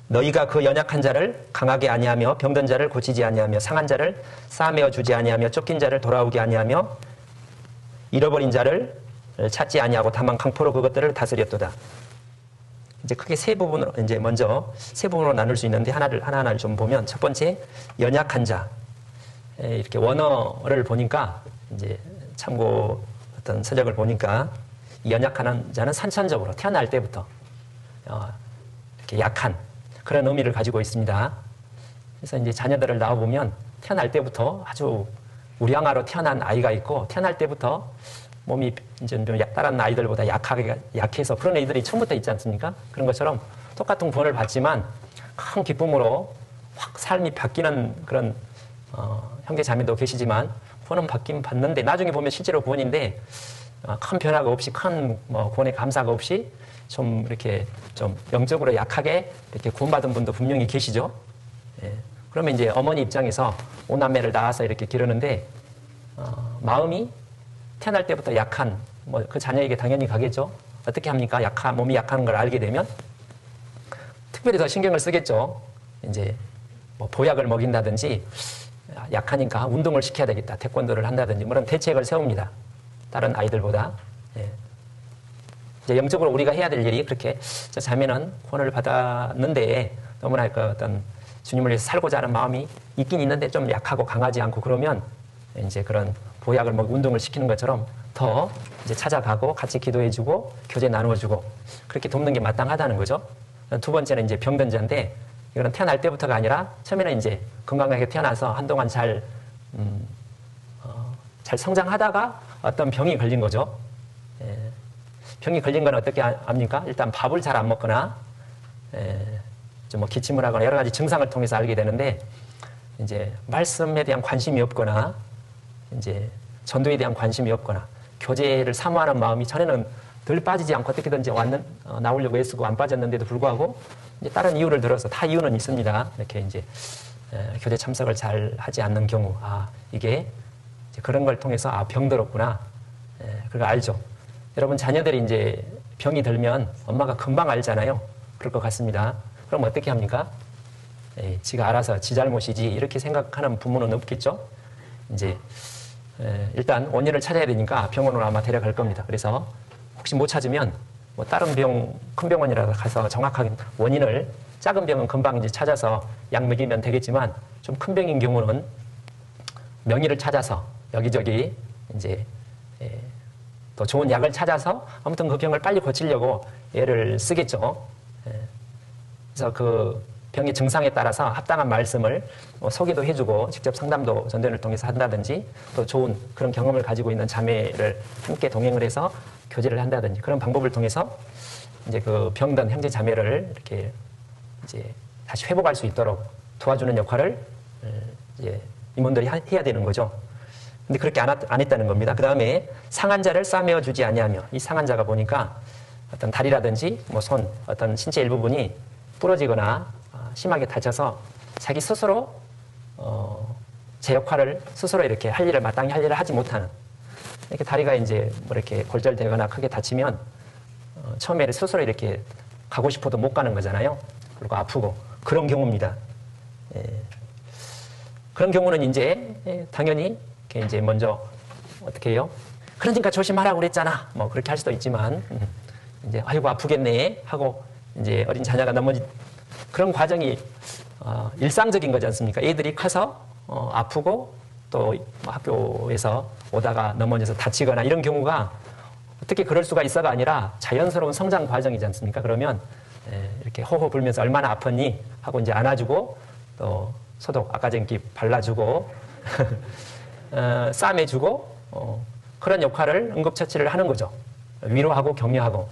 너희가 그 연약한 자를 강하게 아니하며 병든 자를 고치지 아니하며 상한 자를 싸매어 주지 아니하며 쫓긴 자를 돌아오게 아니하며 잃어버린 자를 찾지 아니하고 다만 강포로 그것들을 다스렸도다. 이제 크게 세 부분으로 이제 먼저 세 부분으로 나눌 수 있는데 하나하나를 좀 보면 첫 번째 연약한 자 이렇게 원어를 보니까 이제 참고 어떤 서적을 보니까 연약한 자는 선천적으로 태어날 때부터 이렇게 약한 그런 의미를 가지고 있습니다. 그래서 이제 자녀들을 낳아보면 태어날 때부터 아주 우량아로 태어난 아이가 있고 태어날 때부터 몸이 이제 좀 다른 아이들보다 약해서 그런 애들이 처음부터 있지 않습니까? 그런 것처럼 똑같은 구원을 받지만 큰 기쁨으로 확 삶이 바뀌는 그런 형제 자매도 계시지만 구원은 받긴 받는데 나중에 보면 실제로 구원인데 큰 변화가 없이 큰 구원의 감사가 없이 좀 이렇게 좀 영적으로 약하게 이렇게 구원받은 분도 분명히 계시죠. 예. 그러면 이제 어머니 입장에서 오남매를 낳아서 이렇게 기르는데 마음이 태어날 때부터 약한 그 자녀에게 당연히 가겠죠. 어떻게 합니까? 몸이 약한 걸 알게 되면 특별히 더 신경을 쓰겠죠. 이제 보약을 먹인다든지 약하니까 운동을 시켜야 되겠다. 태권도를 한다든지 그런 대책을 세웁니다. 다른 아이들보다. 예. 이제 영적으로 우리가 해야 될 일이 그렇게 저 자매는 구원을 받았는데 너무나 그 어떤 주님을 위해서 살고자 하는 마음이 있긴 있는데 좀 약하고 강하지 않고 그러면 이제 그런 보약을 운동을 시키는 것처럼 더 이제 찾아가고 같이 기도해주고 교제 나누어주고 그렇게 돕는 게 마땅하다는 거죠. 두 번째는 이제 병든 자인데 이거는 태어날 때부터가 아니라 처음에는 이제 건강하게 태어나서 한동안 잘 성장하다가 어떤 병이 걸린 거죠. 예. 병이 걸린 건 어떻게 압니까? 일단 밥을 잘 안 먹거나 좀 기침을 하거나 여러 가지 증상을 통해서 알게 되는데 이제 말씀에 대한 관심이 없거나 이제 전도에 대한 관심이 없거나 교제를 사모하는 마음이 전에는 덜 빠지지 않고 어떻게든지 나오려고 애쓰고 안 빠졌는데도 불구하고 이제 다른 이유를 들어서 다 이유는 있습니다. 이렇게 이제 교제 참석을 잘 하지 않는 경우 이게 이제 그런 걸 통해서 병들었구나 그걸 알죠. 여러분 자녀들이 이제 병이 들면 엄마가 금방 알잖아요. 그럴 것 같습니다. 그럼 어떻게 합니까? 지가 알아서 지 잘못이지 이렇게 생각하는 부모는 없겠죠. 이제 일단 원인을 찾아야 되니까 병원으로 아마 데려갈 겁니다. 그래서 혹시 못 찾으면 다른 큰 병원이라도 가서 정확하게 원인을 작은 병은 금방 이제 찾아서 약 먹이면 되겠지만 좀 큰 병인 경우는 명의를 찾아서 여기저기 이제 또 좋은 약을 찾아서 아무튼 그 병을 빨리 고치려고 애를 쓰겠죠. 그래서 그 병의 증상에 따라서 합당한 말씀을 소개도 해주고 직접 상담도 전도연을 통해서 한다든지 또 좋은 그런 경험을 가지고 있는 자매를 함께 동행을 해서 교제를 한다든지 그런 방법을 통해서 이제 그 병든 형제 자매를 이렇게 이제 다시 회복할 수 있도록 도와주는 역할을 이제 임원들이 해야 되는 거죠. 근데 그렇게 안 했다는 겁니다. 그 다음에 상한 자를 싸매어 주지 아니하며 이 상한 자가 보니까 어떤 다리라든지 손 어떤 신체 일부분이 부러지거나 심하게 다쳐서 자기 스스로 제 역할을 스스로 이렇게 할 일을 마땅히 할 일을 하지 못하는 이렇게 다리가 이제 이렇게 골절되거나 크게 다치면 처음에 스스로 이렇게 가고 싶어도 못 가는 거잖아요. 그리고 아프고 그런 경우입니다. 그런 경우는 이제 당연히 이렇게 이제 먼저 어떻게 해요? 그러니까 조심하라고 그랬잖아. 그렇게 할 수도 있지만 이제 아이고 아프겠네 하고 이제 어린 자녀가 넘어지 그런 과정이 일상적인 거지 않습니까? 애들이 커서 아프고 또 학교에서 오다가 넘어져서 다치거나 이런 경우가 어떻게 그럴 수가 있어가 아니라 자연스러운 성장 과정이지 않습니까? 그러면 이렇게 호호 불면서 얼마나 아팠니 하고 이제 안아주고 또 소독 아까전기 발라주고 싸매주고 그런 역할을 응급처치를 하는 거죠. 위로하고 격려하고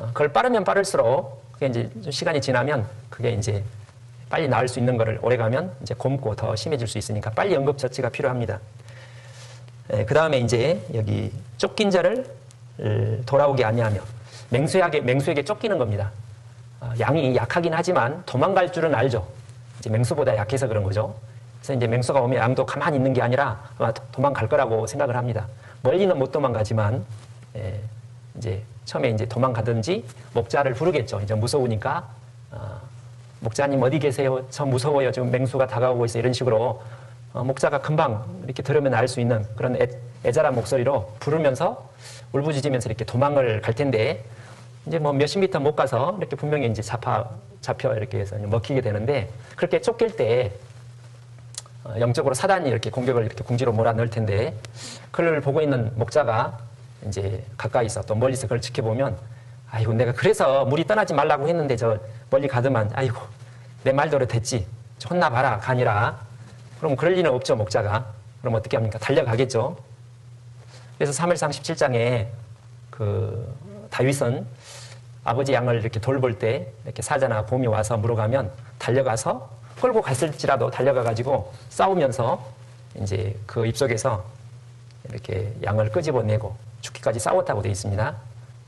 그걸 빠르면 빠를수록 그게 이제 좀 시간이 지나면 그게 이제 빨리 나을 수 있는 거를 오래가면 이제 곪고 더 심해질 수 있으니까 빨리 응급처치가 필요합니다. 그 다음에 이제 여기 쫓긴 자를 돌아오게 아니하며 맹수에게 쫓기는 겁니다. 양이 약하긴 하지만 도망갈 줄은 알죠. 이제 맹수보다 약해서 그런 거죠. 그래서 이제 맹수가 오면 양도 가만히 있는 게 아니라 아마 도망갈 거라고 생각을 합니다. 멀리는 못 도망가지만 이제 처음에 이제 도망가든지 목자를 부르겠죠. 이제 무서우니까 목자님 어디 계세요? 저 무서워요. 지금 맹수가 다가오고 있어요. 이런 식으로 목자가 금방 이렇게 들으면 알 수 있는 그런 애절한 목소리로 부르면서 울부짖으면서 이렇게 도망을 갈 텐데 이제 뭐 몇십 미터 못 가서 이렇게 분명히 이제 잡혀 이렇게 해서 먹히게 되는데 그렇게 쫓길 때 영적으로 사단이 이렇게 공격을 이렇게 궁지로 몰아넣을 텐데 그걸 보고 있는 목자가 이제 가까이서 또 멀리서 그걸 지켜보면 아이고 내가 그래서 물이 떠나지 말라고 했는데 저 멀리 가더만 아이고 내 말대로 됐지 혼나봐라 가니라. 그럼 그럴 리는 없죠 목자가. 그럼 어떻게 합니까? 달려가겠죠. 그래서 사무엘상 17장에 그 다윗은 아버지 양을 이렇게 돌볼 때 이렇게 사자나 곰이 와서 물어가면 달려가서 끌고 갔을지라도 달려가가지고 싸우면서 이제 그 입속에서 이렇게 양을 끄집어내고 죽기까지 싸웠다고 되어 있습니다.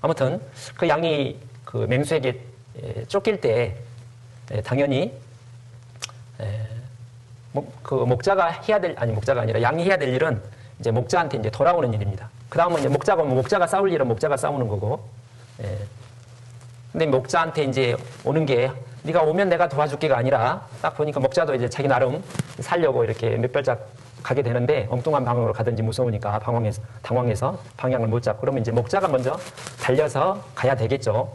아무튼 그 양이 그 맹수에게 쫓길 때 당연히 그 목자가 해야 될 목자가 아니라 양이 해야 될 일은 이제 목자한테 이제 돌아오는 일입니다. 그 다음은 이제 목자가 싸울 일은 목자가 싸우는 거고. 근데 목자한테 이제 오는 게 네가 오면 내가 도와줄게가 아니라 딱 보니까 목자도 이제 자기 나름 살려고 이렇게 몇 발짝 가게 되는데 엉뚱한 방향으로 가든지 무서우니까 당황해서 방향을 못 잡고 그러면 이제 목자가 먼저 달려서 가야 되겠죠.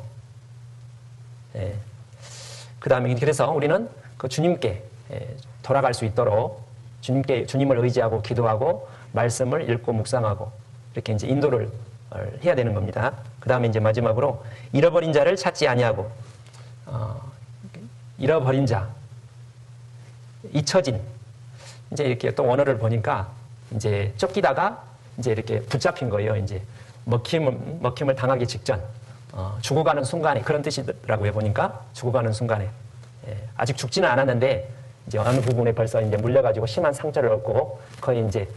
그 다음에 그래서 우리는 그 주님께 돌아갈 수 있도록 주님을 의지하고 기도하고 말씀을 읽고 묵상하고 이렇게 이제 인도를 해야 되는 겁니다. 그 다음에 이제 마지막으로 잃어버린 자를 찾지 아니하고 잃어버린 자, 잊혀진 이제 이렇게 또 원어를 보니까 이제 쫓기다가 이제 이렇게 붙잡힌 거예요. 이제 먹힘을 당하기 직전 죽어가는 순간에 그런 뜻이더라고요. 보니까 죽어가는 순간에 아직 죽지는 않았는데 이제 어느 부분에 벌써 이제 물려가지고 심한 상처를 얻고 거의 이제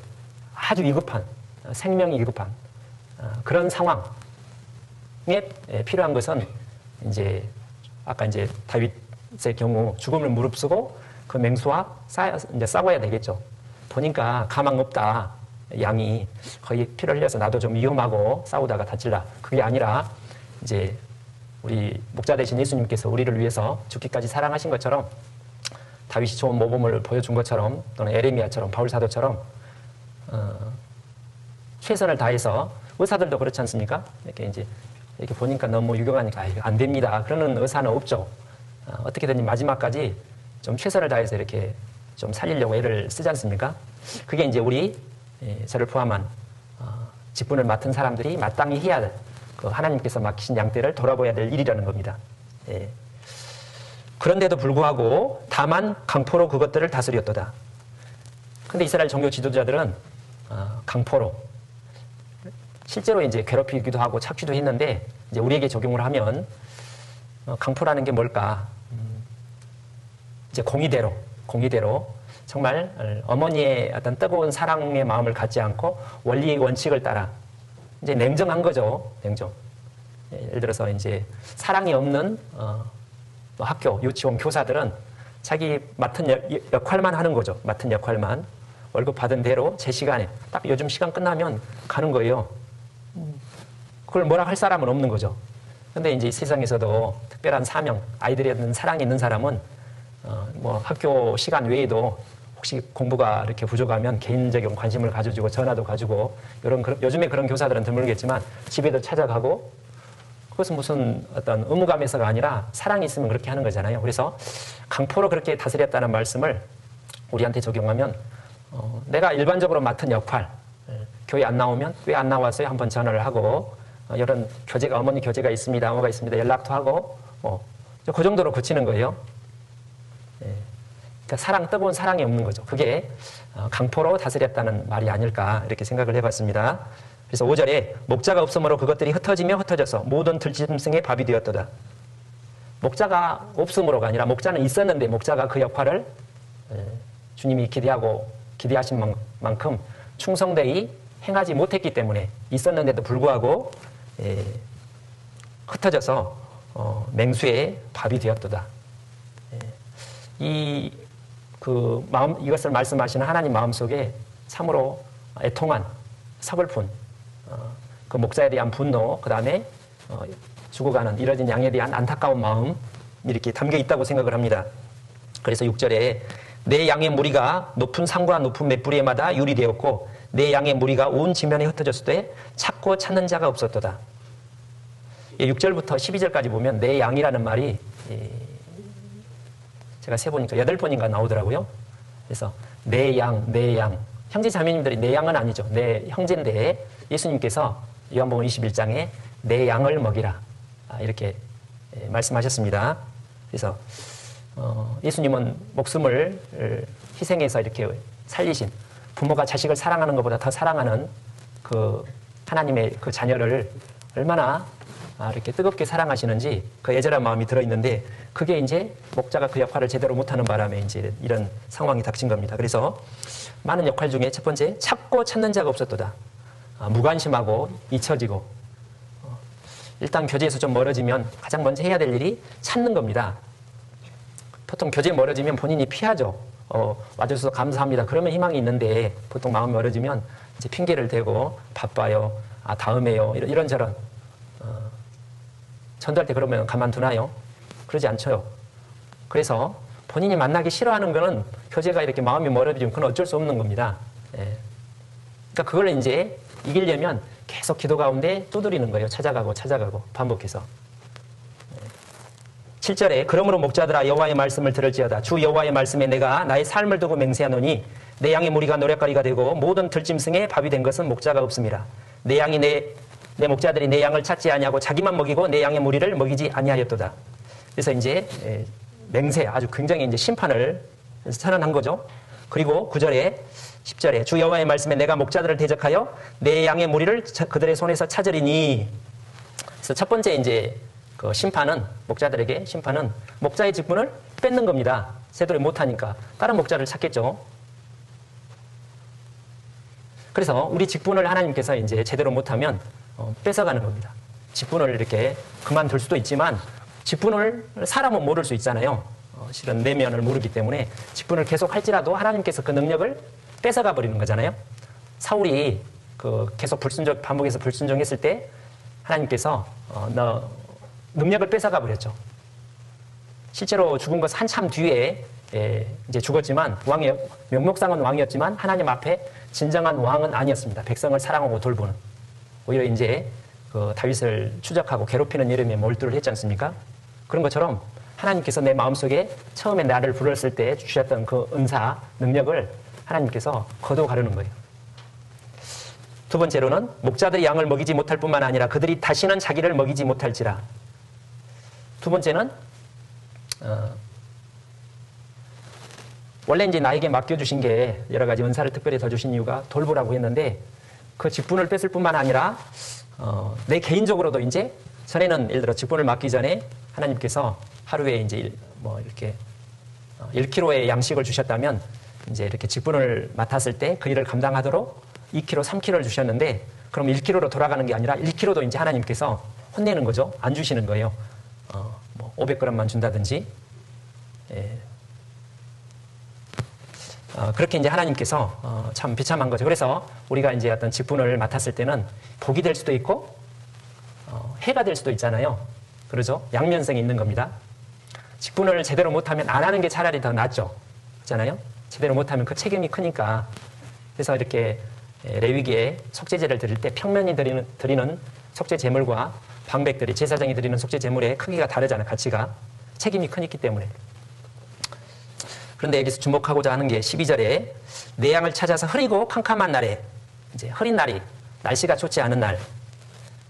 아주 위급한 생명이 위급한 그런 상황에 필요한 것은 이제 아까 이제 다윗의 경우 죽음을 무릅쓰고 그 맹수와 이제 싸워야 되겠죠. 보니까 가망 없다. 양이 거의 피를 흘려서 나도 좀 위험하고 싸우다가 다칠라. 그게 아니라 이제 우리 목자 되신 예수님께서 우리를 위해서 죽기까지 사랑하신 것처럼 다윗이 좋은 모범을 보여준 것처럼 또는 에레미야처럼 바울 사도처럼 최선을 다해서 의사들도 그렇지 않습니까? 이렇게 보니까 너무 유격하니까 안 됩니다. 그러는 의사는 없죠. 어떻게든지 마지막까지 좀 최선을 다해서 이렇게 좀 살리려고 애를 쓰지 않습니까? 그게 이제 우리 저를 포함한 직분을 맡은 사람들이 마땅히 해야 될 그 하나님께서 맡기신 양떼를 돌아보아야 될 일이라는 겁니다. 그런데도 불구하고 다만 강포로 그것들을 다스렸도다. 근데 이스라엘 종교 지도자들은 강포로 실제로 이제 괴롭히기도 하고 착취도 했는데 이제 우리에게 적용을 하면 강포라는 게 뭘까? 이제 공의대로 정말 어머니의 어떤 뜨거운 사랑의 마음을 갖지 않고 원리 원칙을 따라 이제 냉정한 거죠. 냉정. 예를 들어서 이제 사랑이 없는 학교, 유치원 교사들은 자기 맡은 역할만 하는 거죠. 맡은 역할만. 월급 받은 대로 제 시간에 딱 요즘 시간 끝나면 가는 거예요. 그걸 뭐라 할 사람은 없는 거죠. 근데 이제 세상에서도 특별한 사명, 아이들에 대한 사랑이 있는 사람은 뭐 학교 시간 외에도 혹시 공부가 이렇게 부족하면 개인적인 관심을 가져주고 전화도 가지고 요즘에 그런 교사들은 드물겠지만 집에도 찾아가고 그것은 무슨 어떤 의무감에서가 아니라 사랑이 있으면 그렇게 하는 거잖아요. 그래서 강포로 그렇게 다스렸다는 말씀을 우리한테 적용하면 내가 일반적으로 맡은 역할 교회 안 나오면 왜 안 나왔어요? 한번 전화를 하고 이런 교제가 어머니 교제가 있습니다. 뭐가 있습니다. 연락도 하고 그 정도로 고치는 거예요. 그러니까 뜨거운 사랑이 없는 거죠. 그게 강포로 다스렸다는 말이 아닐까 이렇게 생각을 해봤습니다. 그래서 5절에 목자가 없으므로 그것들이 흩어지며 흩어져서 모든 들짐승의 밥이 되었도다. 목자가 없으므로가 아니라 목자는 있었는데 목자가 그 역할을 주님이 기대하신 만큼 충성되이 행하지 못했기 때문에 있었는데도 불구하고 흩어져서 맹수의 밥이 되었도다. 이것을 말씀하시는 하나님 마음속에 참으로 애통한 서글픈 그 목자에 대한 분노, 그 다음에 죽어가는 이뤄진 양에 대한 안타까운 마음이 이렇게 담겨 있다고 생각을 합니다. 그래서 6절에 내 양의 무리가 높은 산과 높은 맷부리에마다 유리되었고 내 양의 무리가 온 지면에 흩어졌을 때 찾고 찾는 자가 없었도다. 6절부터 12절까지 보면 내 양이라는 말이 제가 세보니까 8번인가 나오더라고요. 그래서 내 양, 내 양. 형제 자매님들이 내 양은 아니죠. 내 형제인데 예수님께서 요한복음 21장에 내 양을 먹이라 이렇게 말씀하셨습니다. 그래서 예수님은 목숨을 희생해서 이렇게 살리신 부모가 자식을 사랑하는 것보다 더 사랑하는 그 하나님의 그 자녀를 얼마나 이렇게 뜨겁게 사랑하시는지 그 애절한 마음이 들어있는데 그게 이제 목자가 그 역할을 제대로 못하는 바람에 이제 이런 상황이 닥친 겁니다. 그래서 많은 역할 중에 첫 번째 찾고 찾는 자가 없었도다. 무관심하고 잊혀지고 일단 교제에서 좀 멀어지면 가장 먼저 해야 될 일이 찾는 겁니다. 보통 교제에 멀어지면 본인이 피하죠. 와주셔서 감사합니다. 그러면 희망이 있는데 보통 마음이 멀어지면 이제 핑계를 대고 바빠요. 다음에요. 이런저런 전도할 때 그러면 가만두나요? 그러지 않죠. 그래서 본인이 만나기 싫어하는 거는 교제가 이렇게 마음이 멀어지면 그건 어쩔 수 없는 겁니다. 그러니까 그걸 이제 이기려면 계속 기도 가운데 두드리는 거예요. 찾아가고 반복해서. 7절에 그러므로 목자들아 여호와의 말씀을 들을지어다. 주 여호와의 말씀에 내가 나의 삶을 두고 맹세하노니 내 양의 무리가 노략거리가 되고 모든 들짐승의 밥이 된 것은 목자가 없음이라. 내 양이 내 목자들이 내 양을 찾지 아니하고 자기만 먹이고 내 양의 무리를 먹이지 아니하였도다. 그래서 이제 맹세 아주 굉장히 이제 심판을 선언한 거죠. 그리고 9절에 10절에 주 여호와의 말씀에 내가 목자들을 대적하여 내 양의 무리를 그들의 손에서 찾으리니. 그래서 첫 번째 이제 그 목자들에게 심판은 목자의 직분을 뺏는 겁니다. 새도리 못하니까 다른 목자를 찾겠죠. 그래서 우리 직분을 하나님께서 이제 제대로 못하면 뺏어가는 겁니다. 직분을 이렇게 그만둘 수도 있지만 직분을 사람은 모를 수 있잖아요. 실은 내면을 모르기 때문에 직분을 계속 할지라도 하나님께서 그 능력을 뺏어가 버리는 거잖아요. 사울이 계속 반복해서 불순종했을 때 하나님께서 너 능력을 뺏어가 버렸죠. 실제로 죽은 것은 한참 뒤에 이제 죽었지만 명목상은 왕이었지만 하나님 앞에 진정한 왕은 아니었습니다. 백성을 사랑하고 돌보는. 오히려 이제 다윗을 추적하고 괴롭히는 이름에 몰두를 했지 않습니까? 그런 것처럼 하나님께서 내 마음속에 처음에 나를 불렀을 때 주셨던 그 은사, 능력을 하나님께서 거둬 가르는 거예요. 두 번째로는 목자들이 양을 먹이지 못할 뿐만 아니라 그들이 다시는 자기를 먹이지 못할지라. 두 번째는 원래 이제 나에게 맡겨주신 게 여러 가지 은사를 특별히 더 주신 이유가 돌보라고 했는데 그 직분을 뺏을 뿐만 아니라 내 개인적으로도 이제 전에는 예를 들어 직분을 맡기 전에 하나님께서 하루에 이제 이렇게 1kg의 양식을 주셨다면 이제 이렇게 직분을 맡았을 때 그 일을 감당하도록 2kg, 3kg를 주셨는데 그럼 1kg로 돌아가는 게 아니라 1kg도 이제 하나님께서 혼내는 거죠. 안 주시는 거예요. 500g만 준다든지. 그렇게 이제 하나님께서 참 비참한 거죠. 그래서 우리가 이제 어떤 직분을 맡았을 때는 복이 될 수도 있고 해가 될 수도 있잖아요. 그러죠? 양면성이 있는 겁니다. 직분을 제대로 못하면 안 하는 게 차라리 더 낫죠. 그렇잖아요? 제대로 못하면 그 책임이 크니까. 그래서 이렇게 레위기에 속죄제를 드릴 때 평면이 드리는 속죄 제물과 방백들이 제사장이 드리는 속죄 제물의 크기가 다르잖아요. 가치가. 책임이 크기 때문에. 그런데 여기서 주목하고자 하는 게 12절에 내 양을 찾아서 흐리고 캄캄한 날에 이제 흐린 날이 날씨가 좋지 않은 날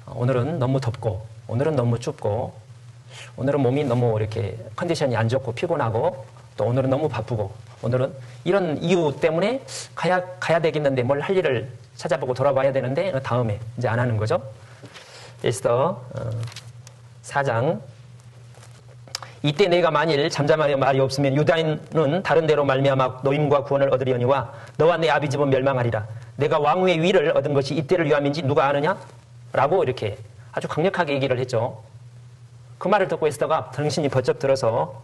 오늘은 너무 덥고 오늘은 너무 춥고 오늘은 몸이 너무 이렇게 컨디션이 안 좋고 피곤하고 또 오늘은 너무 바쁘고 오늘은 이런 이유 때문에 가야 되겠는데 뭘 할 일을 찾아보고 돌아봐야 되는데 다음에 이제 안 하는 거죠. 에스더 4장 이때 내가 만일 잠잠하여 말이 없으면 유다인은 다른 데로 말미암아 노임과 구원을 얻으려니와 너와 내 아비 집은 멸망하리라. 내가 왕후의 위를 얻은 것이 이때를 위함인지 누가 아느냐? 라고 이렇게 아주 강력하게 얘기를 했죠. 그 말을 듣고 에스더가 정신이 번쩍 들어서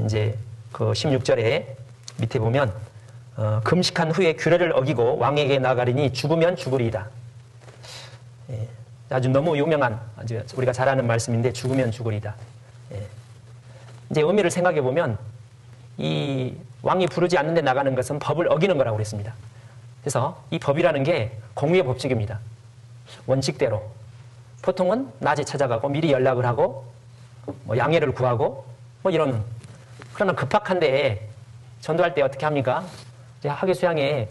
이제 그 16절에 밑에 보면 금식한 후에 규례를 어기고 왕에게 나가리니 죽으면 죽으리이다. 아주 너무 유명한 아주 우리가 잘 아는 말씀인데 죽으면 죽으리이다. 이제 의미를 생각해 보면 이 왕이 부르지 않는데 나가는 것은 법을 어기는 거라고 그랬습니다. 그래서 이 법이라는 게 공의의 법칙입니다. 원칙대로 보통은 낮에 찾아가고 미리 연락을 하고 뭐 양해를 구하고 뭐 이런. 그러나 급박한데 전도할 때 어떻게 합니까? 이제 하계수양에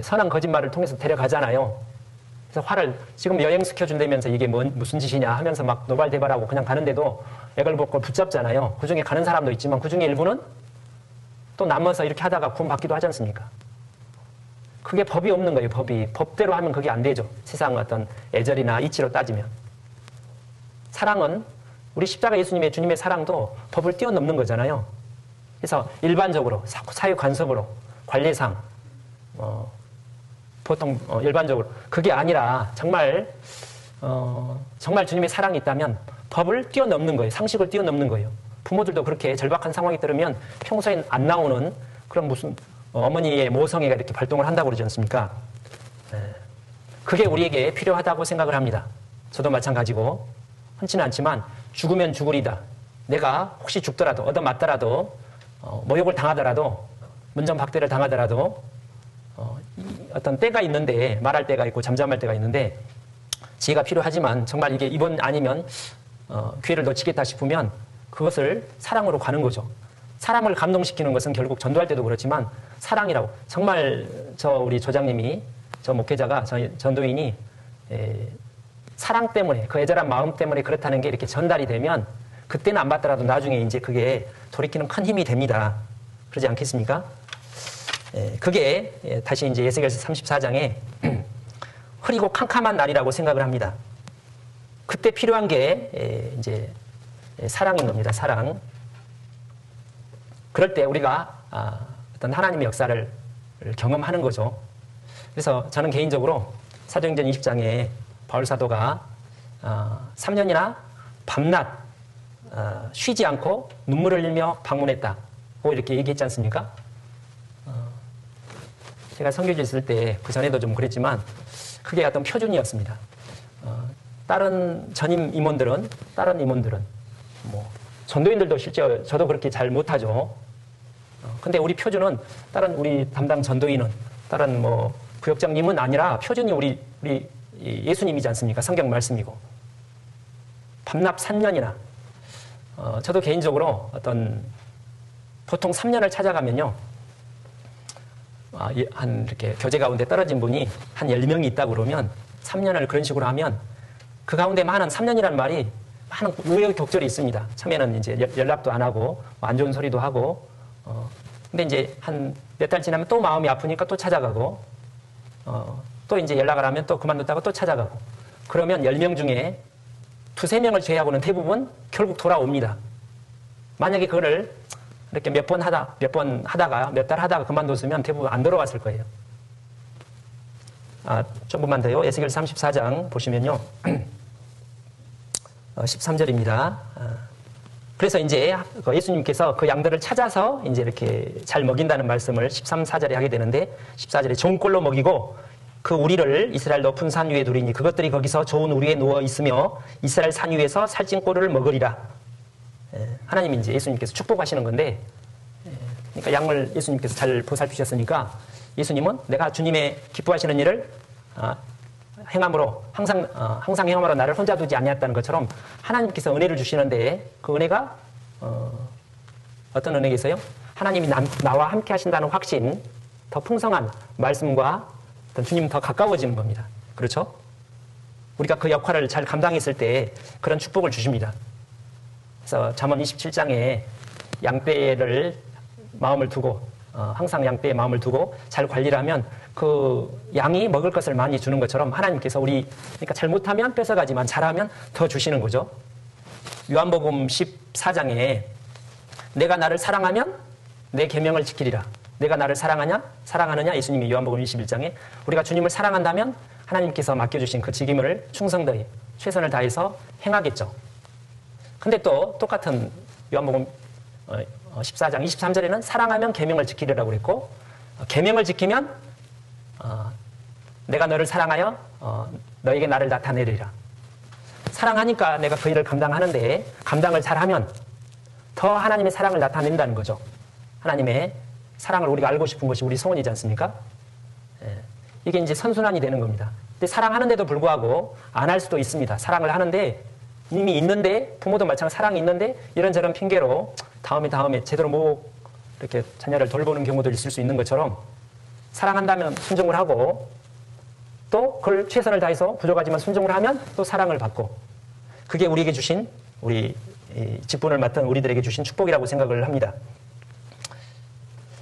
선한 거짓말을 통해서 데려가잖아요. 그래서 화를 지금 여행 시켜준다면서 이게 무슨 짓이냐 하면서 막 노발대발하고 그냥 가는데도 애걸복걸 붙잡잖아요. 그중에 가는 사람도 있지만 그중에 일부는 또 남아서 이렇게 하다가 구원받기도 하지 않습니까? 그게 법이 없는 거예요. 법이. 법대로 하면 그게 안 되죠. 세상 어떤 애절이나 이치로 따지면. 사랑은 우리 십자가 예수님의 주님의 사랑도 법을 뛰어넘는 거잖아요. 그래서 일반적으로 사회 관습으로 관례상 보통 일반적으로 그게 아니라 정말 주님의 사랑이 있다면 법을 뛰어넘는 거예요. 상식을 뛰어넘는 거예요. 부모들도 그렇게 절박한 상황이 들으면 평소엔 안 나오는 그런 무슨 어머니의 모성애가 이렇게 발동을 한다고 그러지 않습니까? 그게 우리에게 필요하다고 생각을 합니다. 저도 마찬가지고 흔치는 않지만 죽으면 죽으리다. 내가 혹시 죽더라도 얻어맞더라도 모욕을 당하더라도 문전박대를 당하더라도 어떤 때가 있는데 말할 때가 있고 잠잠할 때가 있는데 지혜가 필요하지만 정말 이게 이번 아니면 기회를 놓치겠다 싶으면 그것을 사랑으로 가는 거죠. 사람을 감동시키는 것은 결국 전도할 때도 그렇지만 사랑이라고. 정말 우리 조장님이 목회자가 전도인이 사랑 때문에 그 애절한 마음 때문에 그렇다는 게 이렇게 전달이 되면 그때는 안 받더라도 나중에 이제 그게 돌이키는 큰 힘이 됩니다. 그러지 않겠습니까? 그게 다시 이제 에스겔서 34장에 흐리고 캄캄한 날이라고 생각을 합니다. 그때 필요한 게 이제 사랑인 겁니다. 사랑. 그럴 때 우리가 어떤 하나님의 역사를 경험하는 거죠. 그래서 저는 개인적으로 사도행전 20장에 바울 사도가 3년이나 밤낮 쉬지 않고 눈물을 흘리며 방문했다. 이렇게 얘기했지 않습니까? 제가 선교지 있을 때 그 전에도 좀 그랬지만 그게 어떤 표준이었습니다. 다른 다른 임원들은 뭐 전도인들도 실제 저도 그렇게 잘 못하죠. 근데 우리 표준은 다른 우리 담당 전도인은 다른 뭐 구역장님은 아니라 표준이 우리 예수님이지 않습니까? 성경 말씀이고 밤낮 3년이나 저도 개인적으로 보통 3년을 찾아가면요. 한 이렇게 교제 가운데 떨어진 분이 한 10명이 있다 그러면 3년을 그런 식으로 하면 그 가운데 많은 3년이라는 말이 많은 우여곡절이 있습니다. 처음에는 이제 연락도 안 하고 안 좋은 소리도 하고 근데 이제 한 몇 달 지나면 또 마음이 아프니까 또 찾아가고 또 이제 연락을 하면 또 그만뒀다가 또 찾아가고 그러면 10명 중에 2-3명을 제외하고는 대부분 결국 돌아옵니다. 만약에 그거를 이렇게 몇 번 하다가 몇 달 하다가 그만뒀으면 대부분 안 돌아왔을 거예요. 조금만 더요. 에스겔 34장 보시면요. 13절입니다. 그래서 이제 예수님께서 그 양들을 찾아서 이제 이렇게 잘 먹인다는 말씀을 13~14절에 하게 되는데 14절에 좋은 꼴로 먹이고 그 우리를 이스라엘 높은 산 위에 두리니 그것들이 거기서 좋은 우리에 누워 있으며 이스라엘 산 위에서 살찐 꼴을 먹으리라. 하나님이 이제 예수님께서 축복하시는 건데 그러니까 양을 예수님께서 잘 보살피셨으니까 예수님은 내가 주님의 기뻐하시는 일을 행함으로 항상 행함으로 나를 혼자 두지 아니했다는 것처럼 하나님께서 은혜를 주시는데 그 은혜가 어떤 은혜겠어요? 하나님이 나와 함께 하신다는 확신, 더 풍성한 말씀과 주님 더 가까워지는 겁니다. 그렇죠? 우리가 그 역할을 잘 감당했을 때 그런 축복을 주십니다. 그래서 잠언 27장에 양떼를 마음을 두고 항상 양떼에 마음을 두고 잘 관리를 하면 그 양이 먹을 것을 많이 주는 것처럼 하나님께서 그러니까 잘못하면 뺏어가지만 잘하면 더 주시는 거죠. 요한복음 14장에 내가 나를 사랑하면 내 계명을 지키리라. 내가 나를 사랑하느냐? 예수님이 요한복음 21장에 우리가 주님을 사랑한다면 하나님께서 맡겨주신 그 직임을 충성되이 최선을 다해서 행하겠죠. 근데 또 똑같은 요한복음 14장 23절에는 사랑하면 계명을 지키리라고 그랬고 계명을 지키면 내가 너를 사랑하여 너에게 나를 나타내리라. 사랑하니까 내가 그 일을 감당하는데 감당을 잘하면 더 하나님의 사랑을 나타낸다는 거죠. 하나님의 사랑을 우리가 알고 싶은 것이 우리 소원이지 않습니까? 예. 이게 이제 선순환이 되는 겁니다. 근데 사랑하는데도 불구하고 안 할 수도 있습니다. 사랑을 하는데 이미 있는데 부모도 마찬가지로 사랑이 있는데 이런저런 핑계로 다음에 제대로 못 이렇게 자녀를 돌보는 경우도 있을 수 있는 것처럼 사랑한다면 순종을 하고 또 그걸 최선을 다해서 부족하지만 순종을 하면 또 사랑을 받고 그게 우리에게 주신 우리 직분을 맡은 우리들에게 주신 축복이라고 생각을 합니다.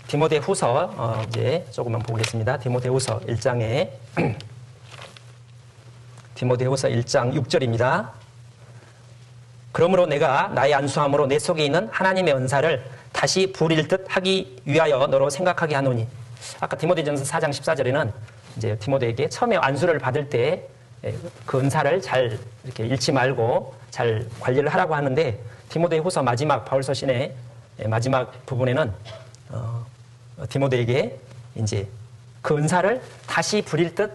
디모데후서 이제 조금만 보겠습니다. 디모데후서 1장에 디모데후서 1장 6절입니다. 그러므로 내가 나의 안수함으로 내 속에 있는 하나님의 은사를 다시 부릴 듯 하기 위하여 너로 생각하게 하노니. 아까 디모데전서 4장 14절에는 이제 디모데에게 처음에 안수를 받을 때 그 은사를 잘 이렇게 잃지 말고 잘 관리를 하라고 하는데 디모데후서 마지막 바울서 신의 마지막 부분에는 디모데에게 이제 그 은사를 다시 부릴 듯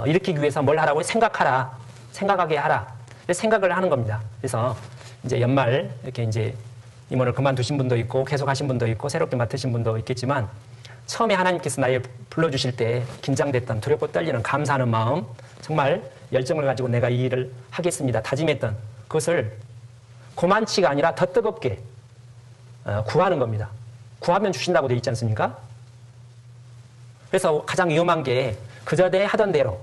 일으키기 위해서 뭘 하라고 생각하라, 생각하게 하라. 생각을 하는 겁니다. 그래서 이제 연말 이렇게 이제 임원을 그만두신 분도 있고 계속 하신 분도 있고 새롭게 맡으신 분도 있겠지만 처음에 하나님께서 나를 불러주실 때 긴장됐던 두렵고 떨리는 감사하는 마음 정말 열정을 가지고 내가 이 일을 하겠습니다. 다짐했던 그것을 고만치가 아니라 더 뜨겁게 구하는 겁니다. 구하면 주신다고 되어 있지 않습니까? 그래서 가장 위험한 게 그전에 하던 대로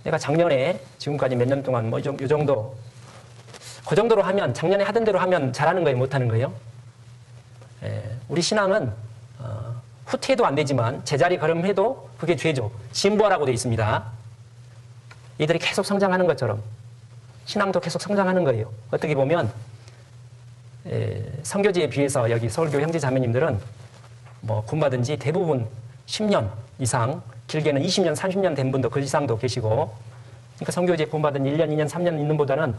내가 작년에 지금까지 몇 년 동안 뭐 이 정도 그 정도로 하면 작년에 하던 대로 하면 잘하는 거예요? 못하는 거예요? 우리 신앙은 후퇴해도 안 되지만 제자리 걸음해도 그게 죄죠. 진보하라고 되어 있습니다. 이들이 계속 성장하는 것처럼 신앙도 계속 성장하는 거예요. 어떻게 보면 선교지에 비해서 여기 서울교 형제 자매님들은 뭐 군받은 지 대부분 10년 이상 길게는 20년, 30년 된 분도 그 이상도 계시고 그러니까 선교지에 군받은 1년, 2년, 3년 있는 보다는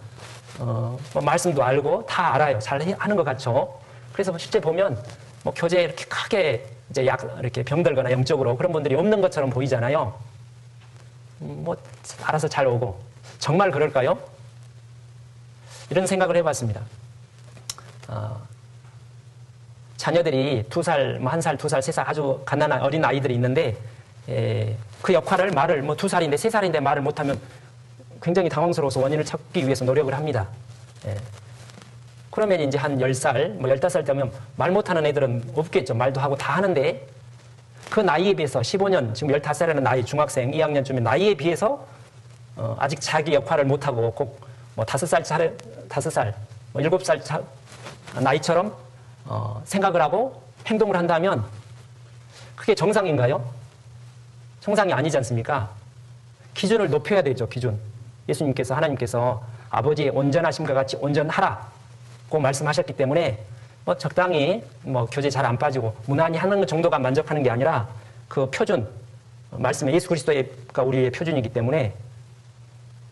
뭐 말씀도 알고 다 알아요. 잘 하는 것 같죠. 그래서 실제 보면 뭐 교제에 이렇게 크게 이제 이렇게 병들거나 영적으로 그런 분들이 없는 것처럼 보이잖아요. 뭐 알아서 잘 오고 정말 그럴까요? 이런 생각을 해봤습니다. 자녀들이 2살, 뭐 1살, 2살, 3살 아주 갓난한 어린 아이들이 있는데 그 역할을 말을 뭐 2살인데 3살인데 말을 못하면 굉장히 당황스러워서 원인을 찾기 위해서 노력을 합니다. 그러면 이제 한 10살, 뭐 15살 되면 말 못하는 애들은 없겠죠. 말도 하고 다 하는데 그 나이에 비해서 15년, 지금 15살이라는 나이, 중학생 2학년쯤의 나이에 비해서 아직 자기 역할을 못하고 꼭 뭐 5살, 뭐 7살 나이처럼 생각을 하고 행동을 한다면 그게 정상인가요? 정상이 아니지 않습니까? 기준을 높여야 되죠, 기준. 예수님께서, 하나님께서 아버지의 온전하심과 같이 온전하라고 말씀하셨기 때문에 뭐 적당히 뭐 교제 잘 안 빠지고 무난히 하는 정도가 만족하는 게 아니라 그 표준, 말씀의 예수 그리스도가 우리의 표준이기 때문에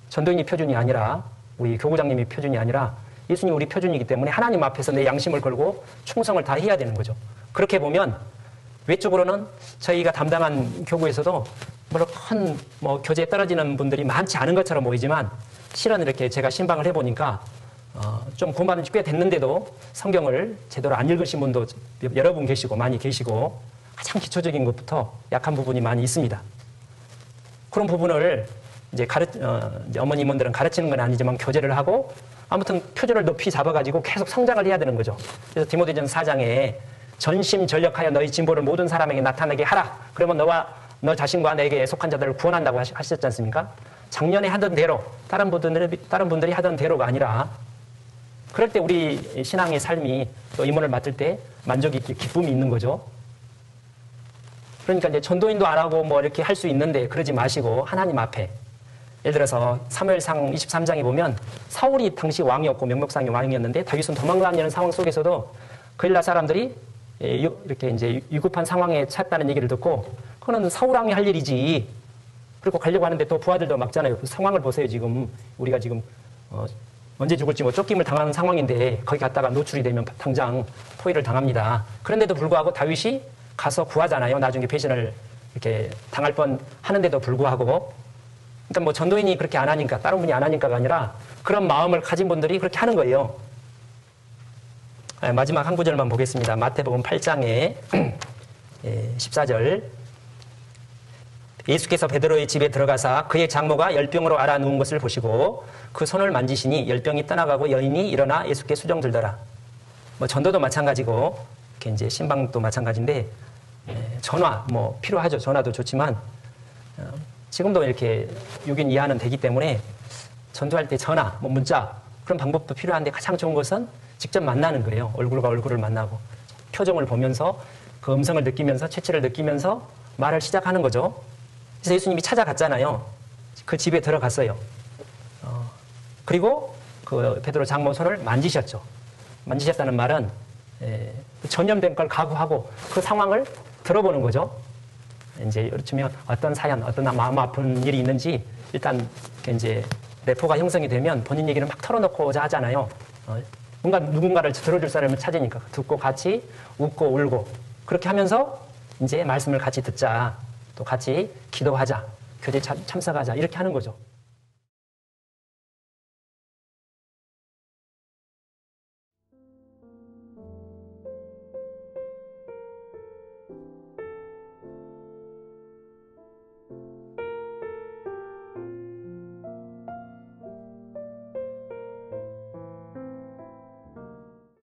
전도인이 표준이 아니라 우리 교구장님이 표준이 아니라 예수님이 우리 표준이기 때문에 하나님 앞에서 내 양심을 걸고 충성을 다 해야 되는 거죠. 그렇게 보면 외적으로는 저희가 담당한 교구에서도 물론 큰 뭐 교제에 떨어지는 분들이 많지 않은 것처럼 보이지만 실은 이렇게 제가 신방을 해보니까 좀 구원받은 지 꽤 됐는데도 성경을 제대로 안 읽으신 분도 여러 분 계시고 많이 계시고 가장 기초적인 것부터 약한 부분이 많이 있습니다. 그런 부분을 이제 이제 어머니 임원들은 가르치는 건 아니지만 교제를 하고 아무튼 표준을 높이 잡아가지고 계속 성장을 해야 되는 거죠. 그래서 디모데전서 4장에 전심전력하여 너희 진보를 모든 사람에게 나타나게 하라. 그러면 너 자신과 내게 속한 자들을 구원한다고 하셨지 않습니까? 작년에 하던 대로 다른 분들이 하던 대로가 아니라 그럴 때 우리 신앙의 삶이 또 임원을 맡을 때 만족이 있고 기쁨이 있는 거죠. 그러니까 이제 전도인도 안 하고 뭐 이렇게 할 수 있는데 그러지 마시고 하나님 앞에 예를 들어서 사무엘상 23장에 보면 사울이 당시 왕이었고 명목상의 왕이었는데 다윗은 도망가려는 상황 속에서도 그일라 사람들이 이렇게 이제 위급한 상황에 찼다는 얘기를 듣고 그거는 사울 왕이 할 일이지. 그리고 가려고 하는데 또 부하들도 막잖아요. 그 상황을 보세요. 지금 우리가 지금 언제 죽을지 뭐 쫓김을 당하는 상황인데 거기 갔다가 노출이 되면 당장 포위를 당합니다. 그런데도 불구하고 다윗이 가서 구하잖아요. 나중에 배신을 이렇게 당할 뻔 하는데도 불구하고 일단 뭐 전도인이 그렇게 안 하니까 다른 분이 안 하니까가 아니라 그런 마음을 가진 분들이 그렇게 하는 거예요. 마지막 한 구절만 보겠습니다. 마태복음 8장에 14절. 예수께서 베드로의 집에 들어가사 그의 장모가 열병으로 앓아 누운 것을 보시고 그 손을 만지시니 열병이 떠나가고 여인이 일어나 예수께 수종 들더라. 뭐 전도도 마찬가지고 이렇게 이제 신방도 마찬가지인데 전화 뭐 필요하죠. 전화도 좋지만 지금도 이렇게 6인 이하는 되기 때문에 전도할 때 전화, 뭐 문자 그런 방법도 필요한데 가장 좋은 것은 직접 만나는 거예요. 얼굴과 얼굴을 만나고 표정을 보면서 그 음성을 느끼면서 체취를 느끼면서 말을 시작하는 거죠. 그래서 예수님이 찾아갔잖아요. 그 집에 들어갔어요. 그리고 그 베드로 장모 손을 만지셨죠. 만지셨다는 말은 전염된 걸 각오하고 그 상황을 들어보는 거죠. 이제 이렇지면 어떤 사연, 어떤 마음 아픈 일이 있는지 일단 이제 내포가 형성이 되면 본인 얘기를 막 털어놓고자 하잖아요. 뭔가 누군가를 들어줄 사람을 찾으니까 듣고 같이 웃고 울고 그렇게 하면서 이제 말씀을 같이 듣자. 또 같이 기도하자, 교제 참석하자 이렇게 하는 거죠.